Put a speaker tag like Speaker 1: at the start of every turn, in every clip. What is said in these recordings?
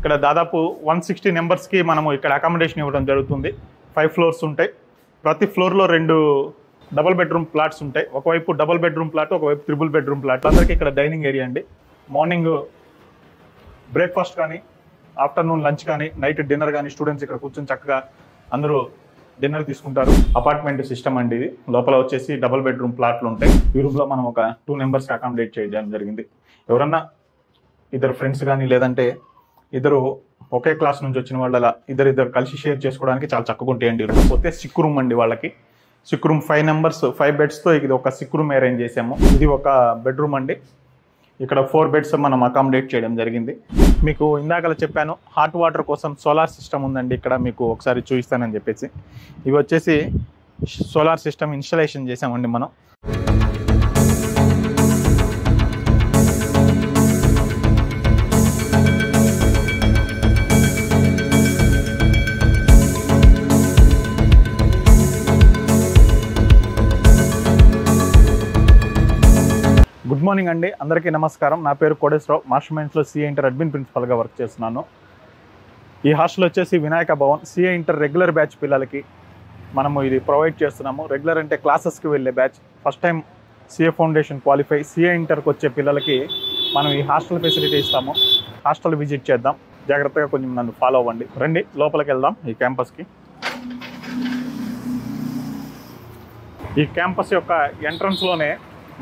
Speaker 1: ఇక్కడ దాదాపు 160 నెంబర్స్కి మనము ఇక్కడ అకామిడేషన్ ఇవ్వడం జరుగుతుంది. 5 ఫ్లోర్స్ ఉంటాయి. ప్రతి ఫ్లోర్లో 2 డబుల్ బెడ్రూమ్ ప్లాట్స్ ఉంటాయి. ఒకవైపు డబుల్ బెడ్రూమ్ ప్లాట్, ఒకవైపు ట్రిపుల్ బెడ్రూమ్ ప్లాట్. అందరికీ ఇక్కడ డైనింగ్ ఏరియా అండి. మార్నింగ్ బ్రేక్ఫాస్ట్ కానీ, ఆఫ్టర్నూన్ లంచ్ కానీ, నైట్ డిన్నర్ కానీ స్టూడెంట్స్ ఇక్కడ కూర్చొని చక్కగా అందరూ డిన్నర్ తీసుకుంటారు. అపార్ట్మెంట్ సిస్టమ్ అండి ఇది. లోపల వచ్చేసి డబుల్ బెడ్రూమ్ ప్లాట్లు ఉంటాయి. ఈ రూమ్లో మనం ఒక 2 నెంబర్స్కి అకామిడేట్ చేయడం జరిగింది. ఎవరన్నా ఇద్దరు ఫ్రెండ్స్ కానీ, లేదంటే ఇద్దరు ఒకే క్లాస్ నుంచి వచ్చిన వాళ్ళ ఇద్దరు కలిసి షేర్ చేసుకోవడానికి చాలా చక్కగా ఉంటాయండి. పోతే సిక్ రూమ్ అండి. వాళ్ళకి సిక్ రూమ్ 5 నెంబర్స్ 5 బెడ్స్తో ఇది ఒక సిక్ రూమ్ అరేంజ్ చేసాము. ఇది ఒక బెడ్రూమ్ అండి. ఇక్కడ 4 బెడ్స్ మనం అకామిడేట్ చేయడం జరిగింది. మీకు ఇందాక చెప్పాను హాట్ వాటర్ కోసం సోలార్ సిస్టమ్ ఉందండి. ఇక్కడ మీకు ఒకసారి చూపిస్తానని చెప్పేసి ఇవి వచ్చేసి సోలార్ సిస్టమ్ ఇన్స్టాలేషన్ చేసామండి మనం. గుడ్ మార్నింగ్ అండి, అందరికీ నమస్కారం. నా పేరు కోటేశ్వరరావు. మాస్టర్ మైండ్స్లో సిఏ ఇంటర్ అడ్మిన్ ప్రిన్సిపల్గా వర్క్ చేస్తున్నాను. ఈ హాస్టల్ వచ్చేసి Vinayaka Bhavan. CA inter regular batch పిల్లలకి మనము ఇది ప్రొవైడ్ చేస్తున్నాము. రెగ్యులర్ అంటే క్లాసెస్కి వెళ్ళే batch. First time CA foundation qualify CA ఇంటర్కి వచ్చే పిల్లలకి మనం ఈ హాస్టల్ ఫెసిలిటీ ఇస్తాము. హాస్టల్ విజిట్ చేద్దాం. జాగ్రత్తగా కొంచెం నన్ను ఫాలో అవ్వండి. రండి లోపలికి వెళ్దాం. ఈ క్యాంపస్కి, ఈ క్యాంపస్ యొక్క ఎంట్రన్స్లోనే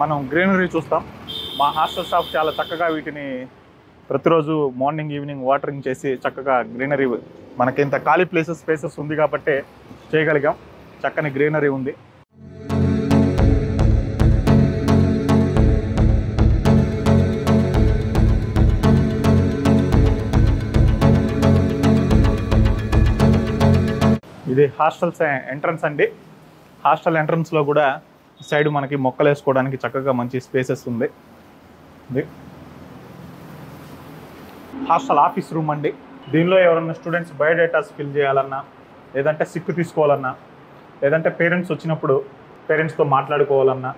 Speaker 1: మనం గ్రీనరీ చూస్తాం. మా హాస్టల్ స్టాఫ్ చాలా చక్కగా వీటిని ప్రతిరోజు మార్నింగ్ ఈవినింగ్ వాటరింగ్ చేసి చక్కగా గ్రీనరీ, మనకి ఇంత ఖాళీ స్పేసెస్ ఉంది కాబట్టి చేయగలిగాం. చక్కని గ్రీనరీ ఉంది. ఇది హాస్టల్స్ ఎంట్రన్స్ అండి. హాస్టల్ ఎంట్రన్స్లో కూడా సైడ్ మనకి మొక్కలు వేసుకోవడానికి చక్కగా మంచి స్పేసెస్ ఉంది. హాస్టల్ ఆఫీస్ రూమ్ అండి. దీనిలో ఎవరన్నా స్టూడెంట్స్ బయోడేటాస్ ఫిల్ చేయాలన్నా, లేదంటే సిక్ తీసుకోవాలన్నా, లేదంటే పేరెంట్స్ వచ్చినప్పుడు పేరెంట్స్తో మాట్లాడుకోవాలన్నా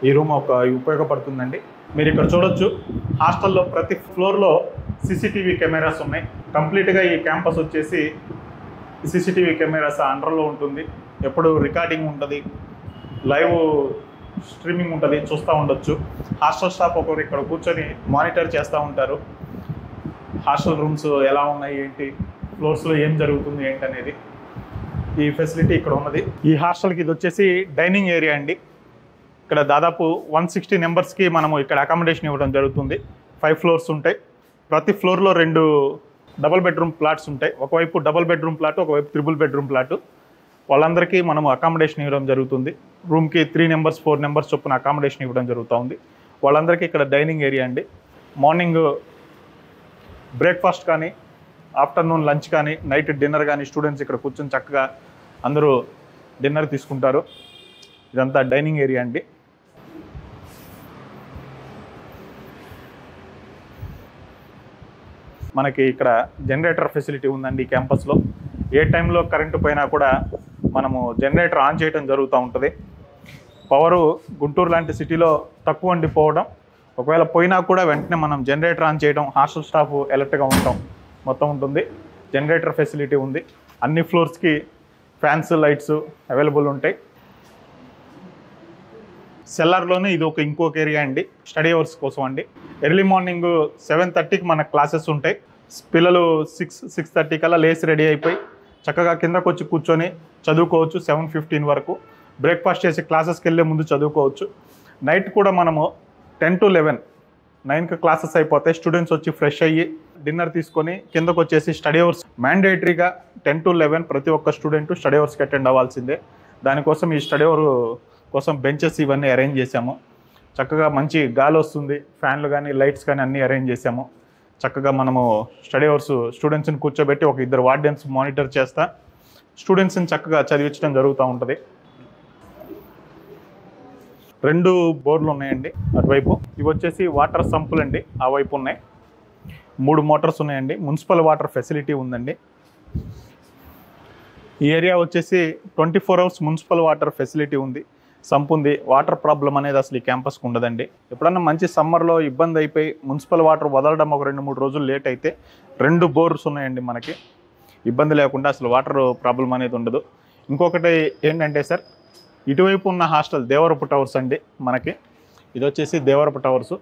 Speaker 1: ఈ రూమ్ ఉపయోగపడుతుందండి. మీరు ఇక్కడ చూడొచ్చు, హాస్టల్లో ప్రతి ఫ్లోర్లో సీసీటీవీ కెమెరాస్ ఉన్నాయి. కంప్లీట్గా ఈ క్యాంపస్ వచ్చేసి సీసీటీవీ కెమెరాస్ అండర్లో ఉంటుంది. ఎప్పుడు రికార్డింగ్ ఉంటుంది, లైవ్ స్ట్రీమింగ్ ఉంటుంది, చూస్తూ ఉండొచ్చు. హాస్టల్ స్టాఫ్ ఒకరు ఇక్కడ కూర్చొని మానిటర్ చేస్తూ ఉంటారు. హాస్టల్ రూమ్స్ ఎలా ఉన్నాయి, ఏంటి, ఫ్లోర్స్లో ఏం జరుగుతుంది ఏంటి అనేది ఈ ఫెసిలిటీ ఇక్కడ ఉన్నది. ఈ హాస్టల్కి ఇది వచ్చేసి డైనింగ్ ఏరియా అండి. ఇక్కడ దాదాపు 160 నెంబర్స్కి మనము ఇక్కడ అకామిడేషన్ ఇవ్వడం జరుగుతుంది. 5 ఫ్లోర్స్ ఉంటాయి. ప్రతి ఫ్లోర్లో 2 డబుల్ బెడ్రూమ్ ప్లాట్స్ ఉంటాయి. ఒకవైపు డబుల్ బెడ్రూమ్ ప్లాట్, ఒకవైపు ట్రిపుల్ బెడ్రూమ్ ప్లాట్. వాళ్ళందరికీ మనము అకామిడేషన్ ఇవ్వడం జరుగుతుంది. రూమ్కి 3 నెంబర్స్ 4 నెంబర్స్ చొప్పున అకామిడేషన్ ఇవ్వడం జరుగుతూ ఉంది. వాళ్ళందరికీ ఇక్కడ డైనింగ్ ఏరియా అండి. మార్నింగ్ బ్రేక్ఫాస్ట్ కానీ, ఆఫ్టర్నూన్ లంచ్ కానీ, నైట్ డిన్నర్ కానీ స్టూడెంట్స్ ఇక్కడ కూర్చొని చక్కగా అందరూ డిన్నర్ తీసుకుంటారు. ఇదంతా డైనింగ్ ఏరియా అండి. మనకి ఇక్కడ జనరేటర్ ఫెసిలిటీ ఉందండి ఈ క్యాంపస్లో. ఏ టైంలో కరెంటు పోయినా కూడా మనము జనరేటర్ ఆన్ చేయడం జరుగుతూ ఉంటుంది. పవరు గుంటూరు లాంటి సిటీలో తక్కువ ఉండిపోవడం, ఒకవేళ పోయినా కూడా వెంటనే మనం జనరేటర్ ఆన్ చేయడం, హాస్టల్ స్టాఫ్ అలర్ట్గా ఉండటం మొత్తం ఉంటుంది. జనరేటర్ ఫెసిలిటీ ఉంది. అన్ని ఫ్లోర్స్కి ఫ్యాన్స్, లైట్స్ అవైలబుల్ ఉంటాయి. సెల్లర్లోనే ఇది ఇంకొక ఏరియా అండి, స్టడీ అవర్స్ కోసం అండి. ఎర్లీ మార్నింగ్ 7:30కి మన క్లాసెస్ ఉంటాయి. పిల్లలు 6:30 కల్లా లేచి రెడీ అయిపోయి చక్కగా కిందకు వచ్చి కూర్చొని చదువుకోవచ్చు. 7:15 వరకు బ్రేక్ఫాస్ట్ చేసి క్లాసెస్కి వెళ్ళే ముందు చదువుకోవచ్చు. నైట్ కూడా మనము 10 to 11, 9కి క్లాసెస్ అయిపోతాయి. స్టూడెంట్స్ వచ్చి ఫ్రెష్ అయ్యి డిన్నర్ తీసుకొని కిందకు వచ్చేసి స్టడీ అవర్స్ మ్యాండేటరీగా 10 to 11 ప్రతి ఒక్క స్టూడెంట్ స్టడీ అవర్స్కి అటెండ్ అవ్వాల్సిందే. దానికోసం ఈ స్టడీ అవర్ కోసం బెంచెస్ ఇవన్నీ అరేంజ్ చేసాము. చక్కగా మంచి గాలి వస్తుంది. ఫ్యాన్లు కానీ, లైట్స్ కానీ అన్నీ అరేంజ్ చేసాము. చక్కగా మనము స్టడీ అవర్స్ స్టూడెంట్స్ని కూర్చోబెట్టి 1-2 వార్డెన్స్ మానిటర్ చేస్తా స్టూడెంట్స్ని చక్కగా చదివించడం జరుగుతూ ఉంటుంది. 2 బోర్లు ఉన్నాయండి అటువైపు. ఇవి వచ్చేసి వాటర్ సంపులు అండి, ఆ వైపు ఉన్నాయి. 3 మోటార్స్ ఉన్నాయండి. మున్సిపల్ వాటర్ ఫెసిలిటీ ఉందండి. ఈ ఏరియా వచ్చేసి 24 hours మున్సిపల్ వాటర్ ఫెసిలిటీ ఉంది. సంపు ఉంది. వాటర్ ప్రాబ్లం అనేది అసలు ఈ క్యాంపస్కి ఉండదండి. ఎప్పుడన్నా మంచి సమ్మర్లో ఇబ్బంది అయిపోయి మున్సిపల్ వాటర్ వదలడం ఒక 2-3 రోజులు లేట్ అయితే 2 బోర్స్ ఉన్నాయండి మనకి. ఇబ్బంది లేకుండా అసలు వాటర్ ప్రాబ్లం అనేది ఉండదు. ఇంకొకటి ఏంటంటే సార్, ఇటువైపు ఉన్న హాస్టల్ దేవరపు టవర్స్ అండి మనకి. ఇది వచ్చేసి దేవరపు టవర్స్.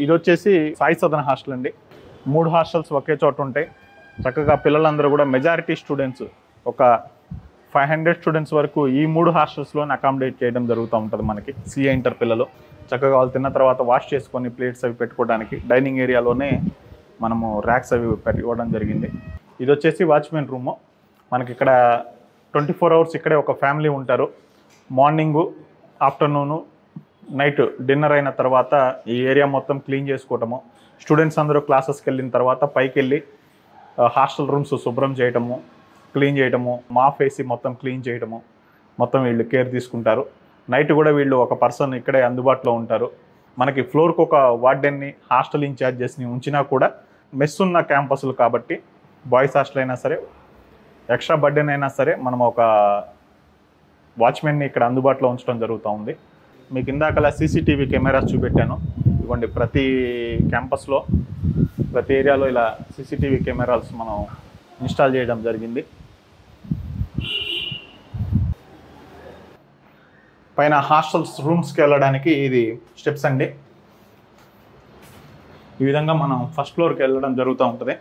Speaker 1: ఇది వచ్చేసి సాయి సదన్ హాస్టల్ అండి. 3 హాస్టల్స్ ఒకే చోట ఉంటాయి. చక్కగా పిల్లలందరూ కూడా మెజారిటీ స్టూడెంట్స్ ఒక 500 స్టూడెంట్స్ వరకు ఈ 3 హాస్టల్స్లోనే అకామిడేట్ చేయడం జరుగుతూ ఉంటుంది మనకి. సిఏ ఇంటర్ పిల్లలు చక్కగా వాళ్ళు తిన్న తర్వాత వాష్ చేసుకొని ప్లేట్స్ అవి పెట్టుకోవడానికి డైనింగ్ ఏరియాలోనే మనము ర్యాక్స్ అవి ఇవ్వడం జరిగింది. ఇది వచ్చేసి వాచ్మెన్ రూము. మనకి ఇక్కడ 24 అవర్స్ ఇక్కడే ఒక ఫ్యామిలీ ఉంటారు. మార్నింగు, ఆఫ్టర్నూను, నైట్ డిన్నర్ అయిన తర్వాత ఈ ఏరియా మొత్తం క్లీన్ చేసుకోవటము, స్టూడెంట్స్ అందరూ క్లాసెస్కి వెళ్ళిన తర్వాత పైకి వెళ్ళి హాస్టల్ రూమ్స్ శుభ్రం చేయటము, క్లీన్ చేయటము, మాఫ్ వేసి మొత్తం క్లీన్ చేయటము, మొత్తం వీళ్ళు కేర్ తీసుకుంటారు. నైట్ కూడా వీళ్ళు ఒక పర్సన్ ఇక్కడే అందుబాటులో ఉంటారు. మనకి ఫ్లోర్కి ఒక వార్డెన్ని, హాస్టల్ ఇన్ఛార్జెస్ని ఉంచినా కూడా మెస్ ఉన్న క్యాంపస్లు కాబట్టి బాయ్స్ హాస్టల్ అయినా సరే, ఎక్స్ట్రా బర్డెన్ అయినా సరే మనం ఒక వాచ్మెన్ని ఇక్కడ అందుబాటులో ఉంచడం జరుగుతూ ఉంది. మీకు ఇందాకలా సీసీటీవీ కెమెరాస్ చూపెట్టాను. ఇవ్వండి, ప్రతి క్యాంపస్లో ప్రతి ఏరియాలో ఇలా సీసీటీవీ కెమెరాస్ మనం ఇన్స్టాల్ చేయడం జరిగింది. పైన హాస్టల్స్ రూమ్స్కి వెళ్ళడానికి ఇది స్టెప్స్ అండి. ఈ విధంగా మనం ఫస్ట్ ఫ్లోర్కి వెళ్ళడం జరుగుతూ ఉంటుంది.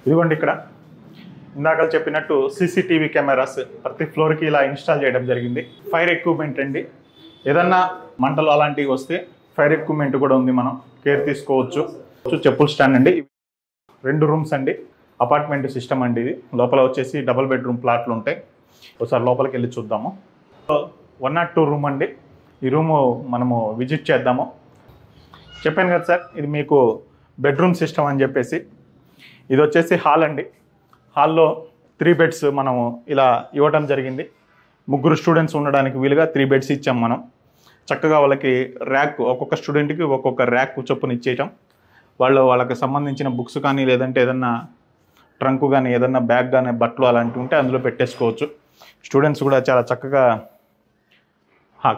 Speaker 1: ఇదిగోండి, ఇక్కడ ఇందాక చెప్పినట్టు సీసీటీవీ కెమెరాస్ ప్రతి ఫ్లోర్కి ఇలా ఇన్స్టాల్ చేయడం జరిగింది. ఫైర్ ఎక్విప్మెంట్ అండి. ఏదన్నా మంటలు అలాంటివి వస్తే ఫైర్ ఎక్విప్మెంట్ కూడా ఉంది, మనం కేర్ తీసుకోవచ్చు. చెప్పుల స్టాండ్ అండి. 2 రూమ్స్ అండి. అపార్ట్మెంట్ సిస్టమ్ అండి ఇది. లోపల వచ్చేసి డబుల్ బెడ్రూమ్ ప్లాట్లు ఉంటాయి. ఒకసారి లోపలికి వెళ్ళి చూద్దాము. 102 రూమ్ అండి. ఈ రూము మనము విజిట్ చేద్దాము. చెప్పాను కదా సార్, ఇది మీకు బెడ్రూమ్ సిస్టమ్ అని చెప్పేసి. ఇది వచ్చేసి హాల్ అండి. హాల్లో 3 బెడ్స్ మనము ఇలా ఇవ్వటం జరిగింది. 3 స్టూడెంట్స్ ఉండడానికి వీలుగా 3 బెడ్స్ ఇచ్చాం మనం. చక్కగా వాళ్ళకి ర్యాక్, ఒక్కొక్క స్టూడెంట్కి ఒక్కొక్క ర్యాక్ చొప్పున ఇచ్చేయటం. వాళ్ళకి సంబంధించిన బుక్స్ కానీ, లేదంటే ఏదన్నా ట్రంక్ కానీ, ఏదన్నా బ్యాగ్ కానీ, బట్టలు అలాంటివి ఉంటే అందులో పెట్టేసుకోవచ్చు. స్టూడెంట్స్ కూడా చాలా చక్కగా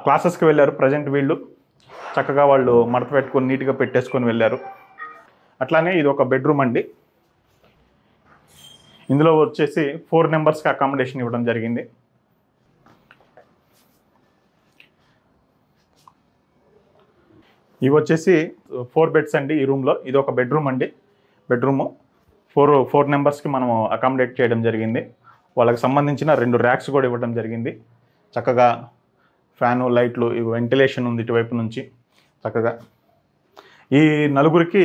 Speaker 1: క్లాసెస్కి వెళ్ళారు. ప్రజెంట్ వీళ్ళు చక్కగా వాళ్ళు మడత పెట్టుకొని నీట్గా పెట్టేసుకొని వెళ్ళారు. అట్లానే ఇది ఒక బెడ్రూమ్ అండి. ఇందులో వచ్చేసి 4 మెంబర్స్కి అకామిడేషన్ ఇవ్వడం జరిగింది. ఇవి వచ్చేసి 4 బెడ్స్ అండి ఈ రూమ్లో. ఇది ఒక బెడ్రూమ్ అండి. బెడ్రూము 4 మెంబర్స్కి మనము అకామిడేట్ చేయడం జరిగింది. వాళ్ళకి సంబంధించిన 2 ర్యాక్స్ కూడా ఇవ్వడం జరిగింది. చక్కగా ఫ్యాను, లైట్లు, ఇవి వెంటిలేషన్ ఉంది ఇటువైపు నుంచి చక్కగా. ఈ 4గురికి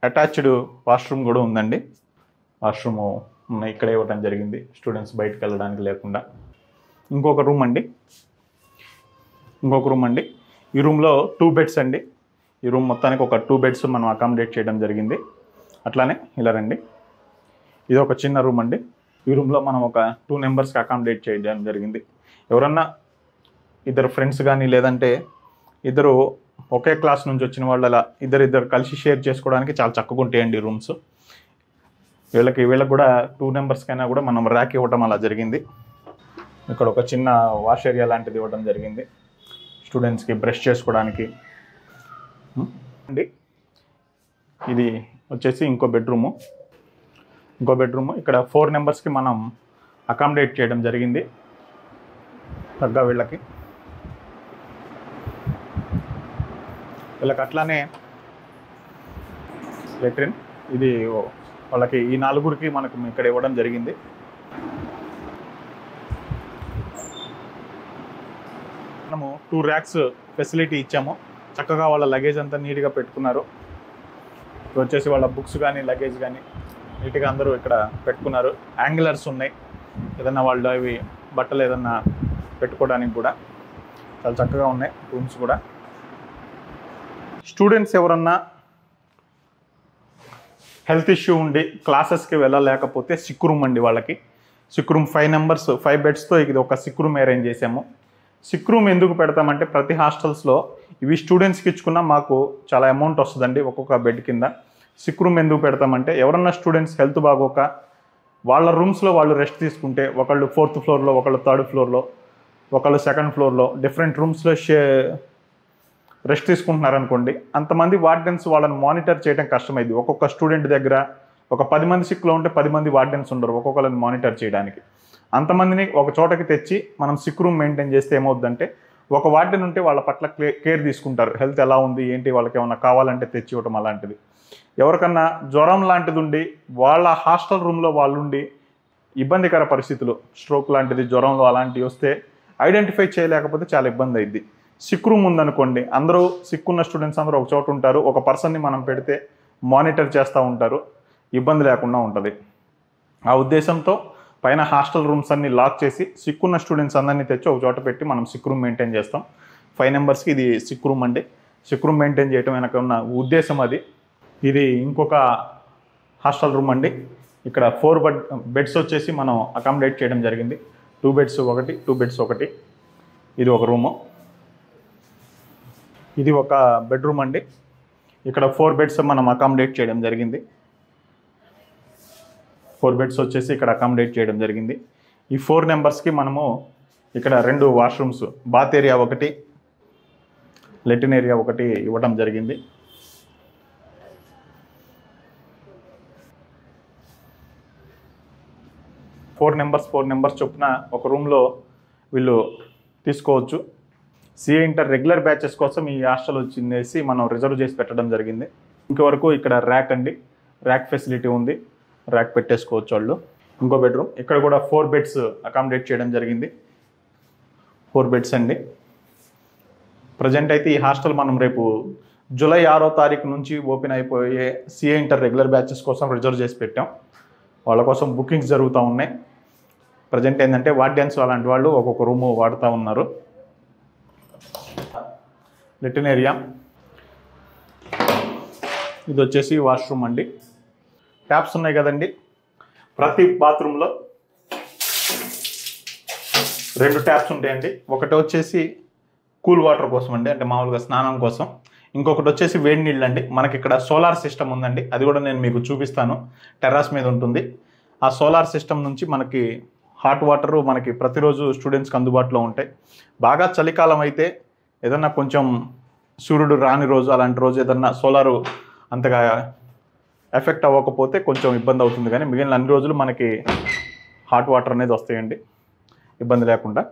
Speaker 1: అటాచ్డ్ వాష్రూమ్ కూడా ఉందండి. వాష్రూము ఇక్కడే ఇవ్వడం జరిగింది, స్టూడెంట్స్ బయటకు వెళ్ళడానికి లేకుండా. ఇంకొక రూమ్ అండి. ఈ రూమ్లో 2 బెడ్స్ అండి. ఈ రూమ్ మొత్తానికి ఒక 2 బెడ్స్ మనం అకామిడేట్ చేయడం జరిగింది. అట్లానే ఇలా రండి. ఇది ఒక చిన్న రూమ్ అండి. ఈ రూమ్లో మనం ఒక 2 మెంబర్స్కి అకామిడేట్ చేయడం జరిగింది. ఎవరన్నా ఇద్దరు ఫ్రెండ్స్ కానీ, లేదంటే ఇద్దరు ఒకే క్లాస్ నుంచి వచ్చిన వాళ్ళు అలా ఇద్దరు కలిసి షేర్ చేసుకోవడానికి చాలా చక్కగా ఉంటాయండి రూమ్స్. వీళ్ళకి కూడా 2 మెంబర్స్కైనా కూడా మనం ర్యాక్ ఇవ్వడం అలా జరిగింది. ఇక్కడ ఒక చిన్న వాష్ ఏరియా లాంటిది ఇవ్వడం జరిగింది స్టూడెంట్స్కి బ్రష్ చేసుకోవడానికి అండి. ఇది వచ్చేసి ఇంకో బెడ్రూము. ఇక్కడ 4 మెంబర్స్కి మనం అకామిడేట్ చేయడం జరిగింది. తగ్గ వీళ్ళకి అట్లానే లెట్రిన్. ఇది వాళ్ళకి ఈ 4గురికి మనకు ఇక్కడ ఇవ్వడం జరిగింది. మనము 2 ర్యాక్స్ ఫెసిలిటీ ఇచ్చాము. చక్కగా వాళ్ళ లగేజ్ అంతా నీట్గా పెట్టుకున్నారు. ఇది వచ్చేసి వాళ్ళ బుక్స్ కానీ, లగేజ్ కానీ నీట్గా అందరూ ఇక్కడ పెట్టుకున్నారు. యాంగిలర్స్ ఉన్నాయి, ఏదన్నా వాళ్ళు అవి బట్టలు ఏదన్నా పెట్టుకోవడానికి కూడా చాలా చక్కగా ఉన్నాయి రూమ్స్ కూడా. స్టూడెంట్స్ ఎవరన్నా హెల్త్ ఇష్యూ ఉండి క్లాసెస్కి వెళ్ళలేకపోతే సిక్ రూమ్ అండి వాళ్ళకి. సిక్ రూమ్ 5 మెంబర్స్ 5 బెడ్స్తో ఇది ఒక సిక్ రూమ్ అరేంజ్ చేసాము. సిక్ రూమ్ ఎందుకు పెడతామంటే ప్రతి హాస్టల్స్లో ఇవి స్టూడెంట్స్కి ఇచ్చుకున్నా మాకు చాలా అమౌంట్ వస్తుందండి ఒక్కొక్క బెడ్ కింద. సిక్ రూమ్ ఎందుకు పెడతామంటే ఎవరన్నా స్టూడెంట్స్ హెల్త్ బాగోక వాళ్ళ రూమ్స్లో వాళ్ళు రెస్ట్ తీసుకుంటే, ఒకళ్ళు 4th ఫ్లోర్లో, ఒకళ్ళు 3rd ఫ్లోర్లో, ఒకళ్ళు 2nd ఫ్లోర్లో డిఫరెంట్ రూమ్స్లో రెస్ట్ తీసుకుంటున్నారనుకోండి, అంతమంది వార్డెన్స్ వాళ్ళని మానిటర్ చేయడం కష్టమైంది. ఒక్కొక్క స్టూడెంట్ దగ్గర ఒక 10 మంది సిక్లో ఉంటే 10 మంది వార్డెన్స్ ఉండరు ఒక్కొక్కరిని మానిటర్ చేయడానికి. అంతమందిని ఒక చోటకి తెచ్చి మనం సిక్ రూమ్ మెయింటైన్ చేస్తే ఏమవుతుందంటే, ఒక వార్డెన్ ఉంటే వాళ్ళ పట్ల కేర్ తీసుకుంటారు. హెల్త్ ఎలా ఉంది ఏంటి, వాళ్ళకి ఏమన్నా కావాలంటే తెచ్చి ఇవ్వటం అలాంటిది. ఎవరికన్నా జ్వరం లాంటిది ఉండి వాళ్ళ హాస్టల్ రూమ్లో వాళ్ళు ఉండి ఇబ్బందికర పరిస్థితులు, స్ట్రోక్ లాంటిది, జ్వరంలో అలాంటివి వస్తే ఐడెంటిఫై చేయలేకపోతే చాలా ఇబ్బంది అయింది. సిక్ రూమ్ ఉందనుకోండి, అందరూ సిక్ ఉన్న స్టూడెంట్స్ అందరూ ఒక చోట ఉంటారు, ఒక పర్సన్ని మనం పెడితే మానిటర్ చేస్తూ ఉంటారు, ఇబ్బంది లేకుండా ఉంటుంది. ఆ ఉద్దేశంతో పైన హాస్టల్ రూమ్స్ అన్ని లాక్ చేసి సిక్ ఉన్న స్టూడెంట్స్ అందరినీ తెచ్చి ఒక చోట పెట్టి మనం సిక్ రూమ్ మెయింటైన్ చేస్తాం. 5 మెంబర్స్కి ఇది సిక్ రూమ్ అండి. సిక్ రూమ్ మెయింటైన్ చేయడం వెనక ఉన్న ఉద్దేశం అది. ఇది ఇంకొక హాస్టల్ రూమ్ అండి. ఇక్కడ 4 బెడ్స్ వచ్చేసి మనం అకామిడేట్ చేయడం జరిగింది. 2 బెడ్స్ ఒకటి, 2 బెడ్స్ ఒకటి. ఇది ఒక రూము. ఇది ఒక బెడ్రూమ్ అండి. ఇక్కడ 4 బెడ్స్ మనం అకామిడేట్ చేయడం జరిగింది. 4 బెడ్స్ వచ్చేసి ఇక్కడ అకామిడేట్ చేయడం జరిగింది. ఈ 4 మెంబర్స్కి మనము ఇక్కడ 2 వాష్రూమ్స్, బాత్ ఏరియా ఒకటి, లెట్రిన్ ఏరియా ఒకటి ఇవ్వడం జరిగింది. ఫోర్ నెంబర్స్ చొప్పున ఒక రూమ్లో వీళ్ళు తీసుకోవచ్చు. సిఏ ఇంటర్ రెగ్యులర్ బ్యాచెస్ కోసం ఈ హాస్టల్ వచ్చిందేసి మనం రిజర్వ్ చేసి పెట్టడం జరిగింది. ఇంతవరకు ఇక్కడ ర్యాక్ అండి, ర్యాక్ ఫెసిలిటీ ఉంది, ర్యాక్ పెట్టేసుకోవచ్చు వాళ్ళు. ఇంకో బెడ్రూమ్, ఇక్కడ కూడా 4 బెడ్స్ అకామిడేట్ చేయడం జరిగింది. 4 బెడ్స్ అండి. ప్రజెంట్ అయితే ఈ హాస్టల్ మనం రేపు జూలై 6వ తారీఖు నుంచి ఓపెన్ అయిపోయే సిఏ ఇంటర్ రెగ్యులర్ బ్యాచెస్ కోసం రిజర్వ్ చేసి పెట్టాం. వాళ్ళ కోసం బుకింగ్స్ జరుగుతూ ఉన్నాయి. ప్రజెంట్ ఏంటంటే వార్డెన్స్ అలాంటి వాళ్ళు ఒక్కొక్క రూము వాడుతూ ఉన్నారు. లెట్రిన్ ఏరియా, ఇది వచ్చేసి వాష్రూమ్ అండి. ట్యాప్స్ ఉన్నాయి కదండి, ప్రతి బాత్రూంలో 2 ట్యాప్స్ ఉంటాయండి. ఒకటి వచ్చేసి కూల్ వాటర్ కోసం అండి, అంటే మామూలుగా స్నానం కోసం. ఇంకొకటి వచ్చేసి వేడి నీళ్ళు అండి. మనకి ఇక్కడ సోలార్ సిస్టమ్ ఉందండి, అది కూడా నేను మీకు చూపిస్తాను. టెర్రస్ మీద ఉంటుంది. ఆ సోలార్ సిస్టమ్ నుంచి మనకి హాట్ వాటర్ మనకి ప్రతిరోజు స్టూడెంట్స్కి అందుబాటులో ఉంటాయి. బాగా చలికాలం అయితే ఏదన్నా కొంచెం సూర్యుడు రాని రోజు, అలాంటి రోజు ఏదన్నా సోలారు అంతగా ఎఫెక్ట్ అవ్వకపోతే కొంచెం ఇబ్బంది అవుతుంది, కానీ మిగిలిన అన్ని రోజులు మనకి హాట్ వాటర్ అనేది వస్తాయండి ఇబ్బంది లేకుండా.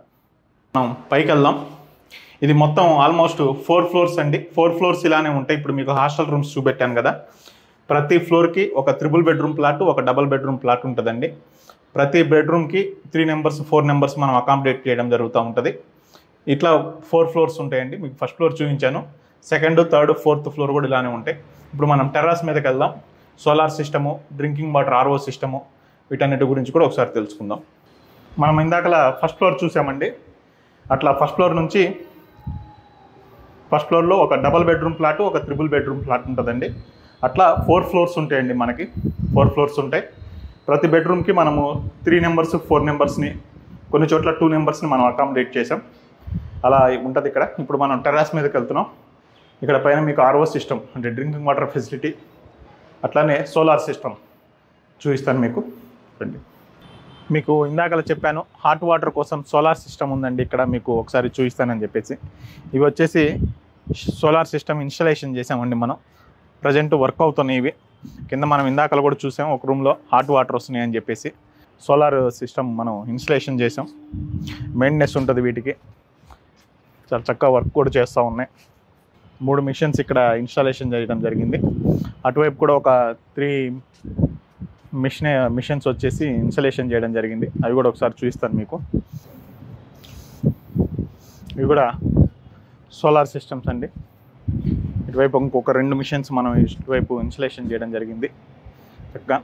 Speaker 1: మనం పైకి వెళ్దాం. ఇది మొత్తం ఆల్మోస్ట్ 4 ఫ్లోర్స్ అండి. 4 ఫ్లోర్స్ ఇలానే ఉంటాయి. ఇప్పుడు మీకు హాస్టల్ రూమ్స్ చూపెట్టాను కదా, ప్రతి ఫ్లోర్కి ఒక 3 బెడ్రూమ్ ప్లాట్, ఒక డబుల్ బెడ్రూమ్ ప్లాట్ ఉంటుందండి. ప్రతి బెడ్రూమ్కి 3 మెంబర్స్ 4 మెంబర్స్ మనం అకామిడేట్ చేయడం జరుగుతూ ఉంటుంది. ఇట్లా 4 ఫ్లోర్స్ ఉంటాయండి. మీకు ఫస్ట్ ఫ్లోర్ చూపించాను, 2nd, 3rd, 4th ఫ్లోర్ కూడా ఇలానే ఉంటాయి. ఇప్పుడు మనం టెర్రస్ మీదకి వెళ్దాం. Solar system, drinking water RO system, వీటన్నిటి గురించి కూడా ఒకసారి తెలుసుకుందాం. మనం ఇందాకలా ఫస్ట్ ఫ్లోర్ చూసామండి. అట్లా ఫస్ట్ ఫ్లోర్ నుంచి ఫస్ట్ ఫ్లోర్లో ఒక డబల్ బెడ్రూమ్ ప్లాట్, ఒక 3 బెడ్రూమ్ ప్లాట్ ఉంటుందండి. అట్లా 4 ఫ్లోర్స్ ఉంటాయండి. మనకి 4 ఫ్లోర్స్ ఉంటాయి. ప్రతి బెడ్రూమ్కి మనము 3 మెంబర్స్ 4 మెంబర్స్ని, కొన్ని చోట్ల 2 మెంబర్స్ని మనం అకామిడేట్ చేసాం. అలా ఉంటుంది ఇక్కడ. ఇప్పుడు మనం టెర్రస్ మీదకి వెళ్తున్నాం. ఇక్కడ పైన మీకు RO సిస్టమ్, అంటే డ్రింకింగ్ వాటర్ ఫెసిలిటీ, అట్లానే సోలార్ సిస్టమ్ చూపిస్తాను మీకు. రండి. మీకు ఇందాకలా చెప్పాను హాట్ వాటర్ కోసం సోలార్ సిస్టమ్ ఉందండి. ఇక్కడ మీకు ఒకసారి చూపిస్తానని చెప్పేసి, ఇవి వచ్చేసి సోలార్ సిస్టమ్ ఇన్స్టాలేషన్ చేసామండి మనం. ప్రజెంట్ వర్క్ అవుతున్నాయి ఇవి. కింద మనం ఇందాకలు కూడా చూసాం, ఒక రూమ్లో హాట్ వాటర్ వస్తున్నాయి అని చెప్పేసి. సోలార్ సిస్టమ్ మనం ఇన్స్టాలేషన్ చేసాం. మెయింటెనెన్స్ ఉంటుంది వీటికి, చాలా చక్కగా వర్క్ కూడా చేస్తూ ఉన్నాయి. 3 మిషన్స్ ఇక్కడ ఇన్స్టాలేషన్ చేయడం జరిగింది. అటువైపు కూడా ఒక 3 మిషన్స్ వచ్చేసి ఇన్స్టాలేషన్ చేయడం జరిగింది. అవి కూడా ఒకసారి చూపిస్తాను మీకు. ఇవి కూడా సోలార్ సిస్టమ్స్ అండి. ఇటువైపు ఇంకొక 2 మిషన్స్ మనం ఇటువైపు ఇన్స్టాలేషన్ చేయడం జరిగింది చక్కగా.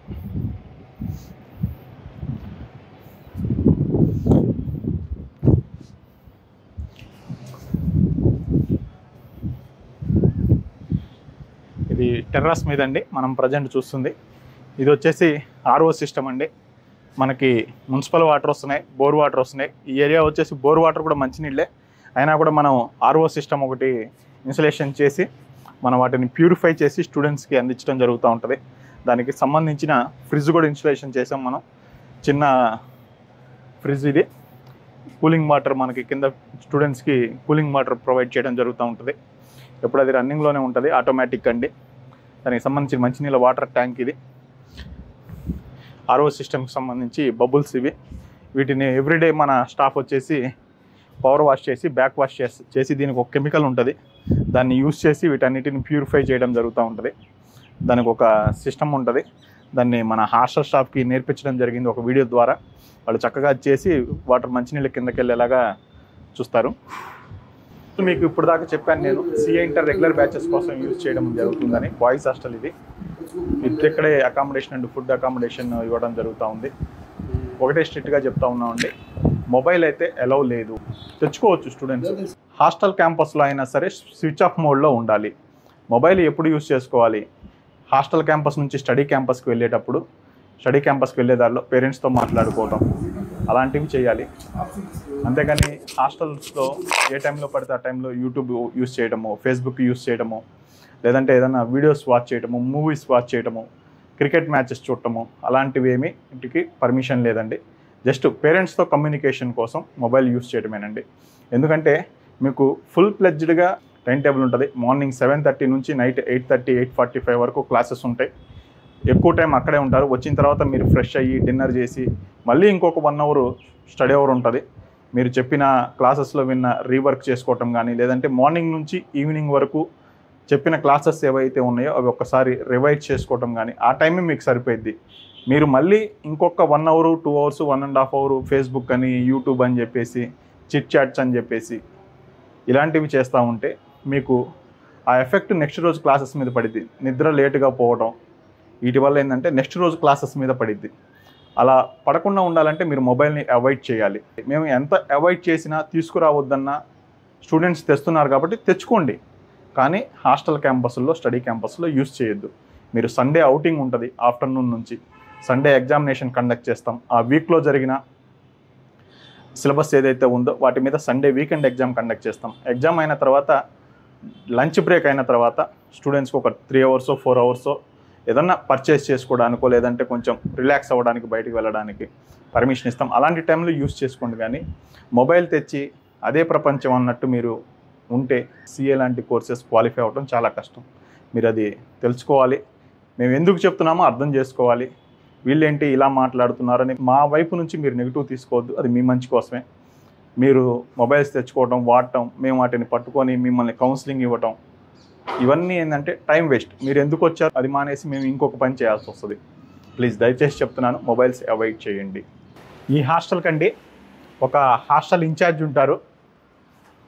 Speaker 1: ఇది టెర్రస్ మీద అండి మనం ప్రజెంట్ చూస్తుంది. ఇది వచ్చేసి RO సిస్టమ్ అండి. మనకి మున్సిపల్ వాటర్ వస్తున్నాయి, బోర్ వాటర్ వస్తున్నాయి. ఈ ఏరియా వచ్చేసి బోర్ వాటర్ కూడా మంచినీళ్ళే, అయినా కూడా మనం RO సిస్టమ్ ఒకటి ఇన్స్టలేషన్ చేసి మనం వాటిని ప్యూరిఫై చేసి స్టూడెంట్స్కి అందించడం జరుగుతూ ఉంటుంది. దానికి సంబంధించిన ఫ్రిడ్జ్ కూడా ఇన్స్టాలేషన్ చేసాం మనం. చిన్న ఫ్రిడ్జ్ ఇది. కూలింగ్ వాటర్ మనకి కింద స్టూడెంట్స్కి కూలింగ్ వాటర్ ప్రొవైడ్ చేయడం జరుగుతూ ఉంటుంది. ఎప్పుడు అది రన్నింగ్లోనే ఉంటుంది, ఆటోమేటిక్ అండి. దానికి సంబంధించిన మంచినీళ్ళ వాటర్ ట్యాంక్ ఇది. ఆర్ఓ సిస్టమ్కి సంబంధించి బబుల్స్ ఇవి. వీటిని ఎవ్రీడే మన స్టాఫ్ వచ్చేసి పవర్ వాష్ చేసి బ్యాక్ వాష్ చేసి దీనికి ఒక కెమికల్ ఉంటుంది, దాన్ని యూస్ చేసి వీటన్నిటిని ప్యూరిఫై చేయడం జరుగుతూ ఉంటుంది. దానికి ఒక సిస్టమ్ ఉంటుంది, దాన్ని మన హాస్టల్ స్టాఫ్కి నేర్పించడం జరిగింది ఒక వీడియో ద్వారా. వాళ్ళు చక్కగా చేసి వాటర్ మంచినీళ్ళ కిందకి వెళ్ళేలాగా చూస్తారు. మీకు ఇప్పుడు దాకా చెప్పాను నేను సిఏ ఇంటర్ రెగ్యులర్ బ్యాచెస్ కోసం యూజ్ చేయడం జరుగుతుందని. బాయ్స్ హాస్టల్ ఇది. ఇక్కడే అకామిడేషన్ అండ్ ఫుడ్ అకామిడేషన్ ఇవ్వడం జరుగుతూ ఉంది. ఒకటే స్ట్రిక్ట్గా చెప్తా ఉన్నామండి, మొబైల్ అయితే అలౌ లేదు. తెచ్చుకోవచ్చు స్టూడెంట్స్. హాస్టల్ క్యాంపస్లో అయినా సరే స్విచ్ ఆఫ్ మోడ్లో ఉండాలి. మొబైల్ ఎప్పుడు యూజ్ చేసుకోవాలి? హాస్టల్ క్యాంపస్ నుంచి స్టడీ క్యాంపస్కి వెళ్ళేటప్పుడు, స్టడీ క్యాంపస్కి వెళ్ళేదారిలో పేరెంట్స్తో మాట్లాడుకోవడం అలాంటివి చేయాలి. అంతేగాని హాస్టల్స్లో ఏ టైంలో పడితే ఆ టైంలో యూట్యూబ్ యూజ్ చేయడము, ఫేస్బుక్ యూజ్ చేయడము, లేదంటే ఏదైనా వీడియోస్ వాచ్ చేయడము, మూవీస్ వాచ్ చేయడము, క్రికెట్ మ్యాచెస్ చూడటము అలాంటివి ఏమీ ఇంటికి పర్మిషన్ లేదండి. జస్ట్ పేరెంట్స్తో కమ్యూనికేషన్ కోసం మొబైల్ యూజ్ చేయడమేనండి. ఎందుకంటే మీకు ఫుల్ ప్లెడ్జ్డ్గా టైం టేబుల్ ఉంటుంది. మార్నింగ్ 7:30 నుంచి నైట్ 8:30, 8:45 వరకు క్లాసెస్ ఉంటాయి. ఎక్కువ టైం అక్కడే ఉంటారు. వచ్చిన తర్వాత మీరు ఫ్రెష్ అయ్యి డిన్నర్ చేసి మళ్ళీ ఇంకొక 1 అవర్ స్టడీ అవర్ ఉంటుంది. మీరు చెప్పిన క్లాసెస్లో విన్న రీవర్క్ చేసుకోవటం కానీ, లేదంటే మార్నింగ్ నుంచి ఈవినింగ్ వరకు చెప్పిన క్లాసెస్ ఏవైతే ఉన్నాయో అవి ఒక్కసారి రివైజ్ చేసుకోవటం కానీ, ఆ టైమే మీకు సరిపోయిద్ది. మీరు మళ్ళీ ఇంకొక 1 అవర్, 2 అవర్స్, 1.5 అవర్ ఫేస్బుక్ అని, యూట్యూబ్ అని చెప్పేసి, చిట్ చాట్స్ అని చెప్పేసి ఇలాంటివి చేస్తూ ఉంటే మీకు ఆ ఎఫెక్ట్ నెక్స్ట్ రోజు క్లాసెస్ మీద పడిద్ది. నిద్ర లేటుగా పోవడం వీటి వల్ల ఏంటంటే నెక్స్ట్ రోజు క్లాసెస్ మీద పడిద్ది. అలా పడకుండా ఉండాలంటే మీరు మొబైల్ని అవాయిడ్ చేయాలి. మేము ఎంత అవాయిడ్ చేసినా, తీసుకురావద్దన్నా స్టూడెంట్స్ తెస్తున్నారు కాబట్టి తెచ్చుకోండి. కానీ హాస్టల్ క్యాంపస్లో, స్టడీ క్యాంపస్లో యూజ్ చేయొద్దు. మీరు సండే అవుటింగ్ ఉంటుంది, ఆఫ్టర్నూన్ నుంచి సండే ఎగ్జామినేషన్ కండక్ట్ చేస్తాం. ఆ వీక్లో జరిగిన సిలబస్ ఏదైతే ఉందో వాటి మీద సండే వీకెండ్ ఎగ్జామ్ కండక్ట్ చేస్తాం. ఎగ్జామ్ అయిన తర్వాత లంచ్ బ్రేక్ అయిన తర్వాత స్టూడెంట్స్కి ఒక 3 అవర్సో 4 అవర్సో ఏదన్నా పర్చేస్ చేసుకోవడానికో, లేదంటే కొంచెం రిలాక్స్ అవ్వడానికి బయటికి వెళ్ళడానికి పర్మిషన్ ఇస్తాం. అలాంటి టైంలో యూజ్ చేసుకోండి. కానీ మొబైల్ తెచ్చి అదే ప్రపంచం అన్నట్టు మీరు ఉంటే సిఏ లాంటి కోర్సెస్ క్వాలిఫై అవ్వడం చాలా కష్టం. మీరు అది తెలుసుకోవాలి. మేము ఎందుకు చెప్తున్నామో అర్థం చేసుకోవాలి. వీళ్ళేంటి ఇలా మాట్లాడుతున్నారని మా వైపు నుంచి మీరు నెగిటివ్ తీసుకోవద్దు. అది మీ మంచి కోసమే. మీరు మొబైల్స్ తెచ్చుకోవడం, వాడటం, మేము వాటిని పట్టుకొని మిమ్మల్ని కౌన్సిలింగ్ ఇవ్వటం, ఇవన్నీ ఏంటంటే టైం వేస్ట్. మీరు ఎందుకు వచ్చారు అది మానేసి మేము ఇంకొక పని చేయాల్సి వస్తుంది. ప్లీజ్ దయచేసి చెప్తున్నాను, మొబైల్స్ అవాయిడ్ చేయండి. ఈ హాస్టల్ కండి ఒక హాస్టల్ ఇన్ఛార్జ్ ఉంటారు.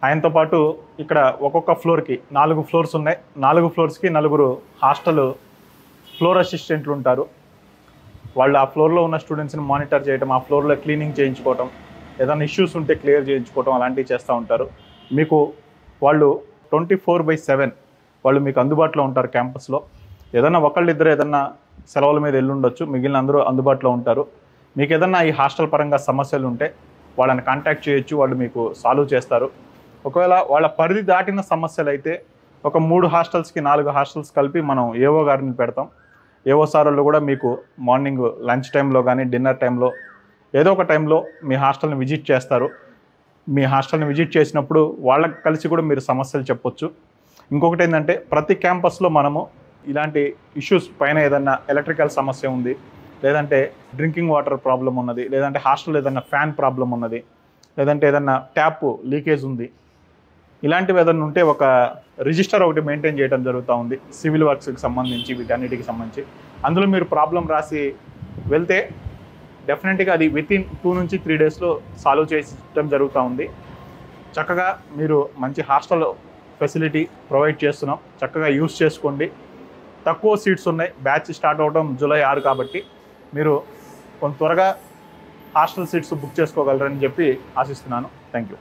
Speaker 1: ఆయనతో పాటు ఇక్కడ ఒక్కొక్క ఫ్లోర్కి 4 ఫ్లోర్స్ ఉన్నాయి. 4 ఫ్లోర్స్కి 4 హాస్టల్ ఫ్లోర్ అసిస్టెంట్లు ఉంటారు. వాళ్ళు ఆ ఫ్లోర్లో ఉన్న స్టూడెంట్స్ని మానిటర్ చేయడం, ఆ ఫ్లోర్లో క్లీనింగ్ చేయించుకోవటం, ఏదైనా ఇష్యూస్ ఉంటే క్లియర్ చేయించుకోవటం అలాంటివి చేస్తూ ఉంటారు. మీకు వాళ్ళు 24/7 వాళ్ళు మీకు అందుబాటులో ఉంటారు క్యాంపస్లో. ఏదైనా ఒకళ్ళిద్దరు ఏదన్నా సెలవుల మీద వెళ్ళుండొచ్చు, మిగిలిన అందరూ అందుబాటులో ఉంటారు. మీకు ఏదన్నా ఈ హాస్టల్ పరంగా సమస్యలు ఉంటే వాళ్ళని కాంటాక్ట్ చేయొచ్చు, వాళ్ళు మీకు సాల్వ్ చేస్తారు. ఒకవేళ వాళ్ళ పరిధి దాటిన సమస్యలు అయితే ఒక 3 హాస్టల్స్కి 4 హాస్టల్స్ కలిపి మనం ఏఓ గారిని పెడతాం. ఏఓ సార్ వాళ్ళు కూడా మీకు మార్నింగ్ లంచ్ టైంలో కానీ, డిన్నర్ టైంలో ఏదో ఒక టైంలో మీ హాస్టల్ని విజిట్ చేస్తారు. మీ హాస్టల్ని విజిట్ చేసినప్పుడు వాళ్ళకి కలిసి కూడా మీరు సమస్యలు చెప్పొచ్చు. ఇంకొకటి ఏంటంటే ప్రతి క్యాంపస్లో మనము ఇలాంటి ఇష్యూస్ పైన ఏదన్నా ఎలక్ట్రికల్ సమస్య ఉంది, లేదంటే డ్రింకింగ్ వాటర్ ప్రాబ్లం ఉన్నది, లేదంటే హాస్టల్లో ఏదన్నా ఫ్యాన్ ప్రాబ్లం ఉన్నది, లేదంటే ఏదన్నా ట్యాప్ లీకేజ్ ఉంది, ఇలాంటివి ఏదన్నా ఉంటే ఒక రిజిస్టర్ ఒకటి మెయింటైన్ చేయడం జరుగుతూ ఉంది సివిల్ వర్క్స్కి సంబంధించి, వీటన్నిటికి సంబంధించి. అందులో మీరు ప్రాబ్లం రాసి వెళ్తే డెఫినెట్గా అది వితిన్ 2 నుంచి 3 డేస్లో సాల్వ్ చేయడం జరుగుతూ ఉంది. చక్కగా మీరు మంచి హాస్టల్ ఫెసిలిటీ ప్రొవైడ్ చేస్తున్నాం, చక్కగా యూస్ చేసుకోండి. తక్కువ సీట్స్ ఉన్నాయి. బ్యాచ్ స్టార్ట్ అవ్వడం జూలై 6 కాబట్టి మీరు కొంత త్వరగా హాస్టల్ సీట్స్ బుక్ చేసుకోగలరని చెప్పి ఆశిస్తున్నాను. Thank you.